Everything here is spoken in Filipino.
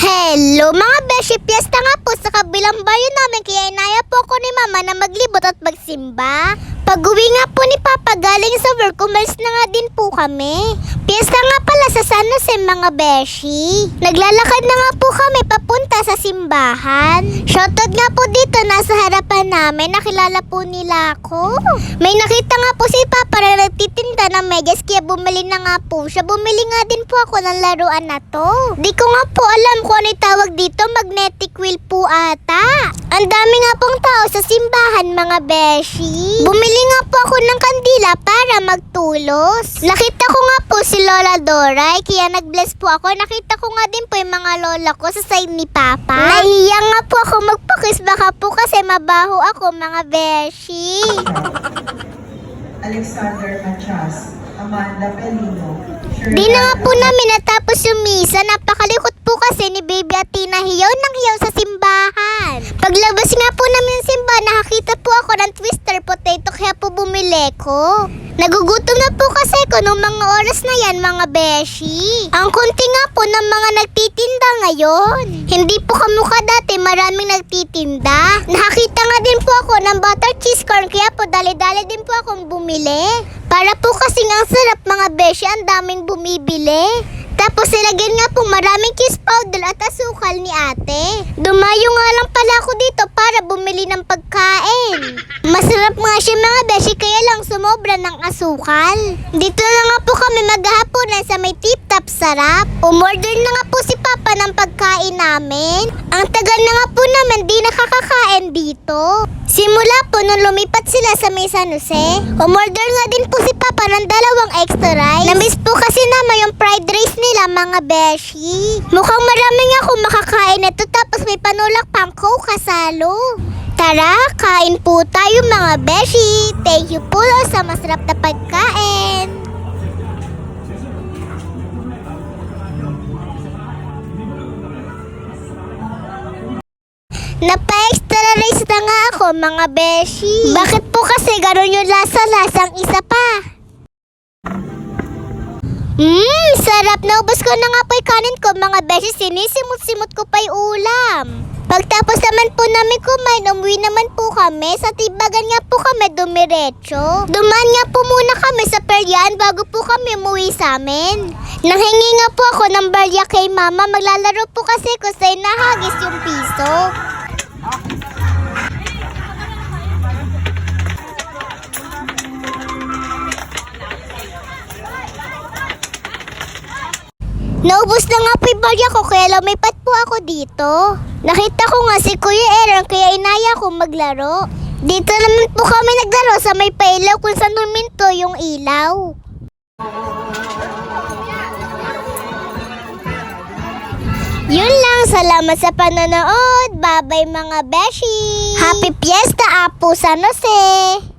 Hello mga beshi, piyesta nga po sa kabilang bayan namin kaya inaya po ako ni mama na maglibot at magsimba. Pag-uwi nga po ni Papa galing sa work, umalis na nga din po kami. Piyesta nga pala sa San Jose mga beshi. Naglalakad na nga po kami papunta sa simbahan. Shoutout nga po dito, nasa harapan namin, nakilala po nila ako. May nakita nga po si Papa na nagtitinda ng megas kaya bumili na nga po siya. Bumili nga din po ako ng laruan na to. Di ko nga po alam kung ano tawag dito, magnetic wheel po ata. Ang dami nga pong tao sa simbahan mga beshi. Bumili nga po ako ng kandila para magtulos. Nakita ko nga po si Lola Doray, kaya nag-bless po ako. Nakita ko nga din po yung mga lola ko sa side ni Papa. Nahiya nga po ako magpakis, baka po kasi mabaho ako mga beshi. Alexander Machas, Amanda Pelino. Di na nga po namin natapos yung misa. Napakalikot po kasi ni Baby Athena, hiyaw ng hiyaw sa simbahan. Paglabas nga po namin ng simbahan, nakakita po ako ng twister potato kaya po bumili ko. Nagugutom na po kasi ko nung mga oras na yan mga beshi. Ang konti nga po ng mga nagtitinda ngayon. Hindi po kamukha dati, maraming nagtitinda. Nakakita nga din po ako ng butter cheese corn kaya po dali-dali din po akong bumili. Para po kasing ang sarap mga beshi, ang daming bumibili. Tapos nilagyan nga po maraming cheese powder at asukal ni ate. Dumayo nga lang pala ako dito para bumili ng pagkain. Masarap nga siya mga beshi kaya lang sumobra ng asukal. Dito na nga po kami maghahaponan sa may tip-top sarap. Umorder na nga po si Papa ng pagkain namin. Ang tagal na nga po namin di nakakakain dito. Simula po nung lumipat sila sa may San Jose, umorder nga din po si Papa ng 2 extra rice. Namiss po kasi naman yung fried rice nila mga beshi. Mukhang marami nga akong makakain ito tapos may panulak pang coke kasalo. Tara, kain po tayo mga beshi. Thank you po sa masarap na pagkain. Napa-extra rice na nga ako mga beshi. Bakit po kasi gano'n yung lasa-lasang isa pa? Sarap. Naubos ko na nga po yung kanin ko mga beshi. Sinisimot-simot ko pa yung ulam. Pagtapos naman po namin kumain, umuwi naman po kami. Sa tibagan nga po kami dumiretso. Dumaan nga po muna kami sa peryan bago po kami umuwi sa amin. Nanghingi nga po ako ng barya kay mama. Maglalaro po kasi ko sa nahagis yung piso. Naubos na nga po yung barya ko kaya lumipat po ako dito. Nakita ko nga si Kuya Aaron kaya inaya ko maglaro. Dito naman po kami naglaro sa may pailaw kung saan huminto yung ilaw. Yun lang, salamat sa panonood. Bye-bye mga beshi. Happy Fiesta, Apo San Jose.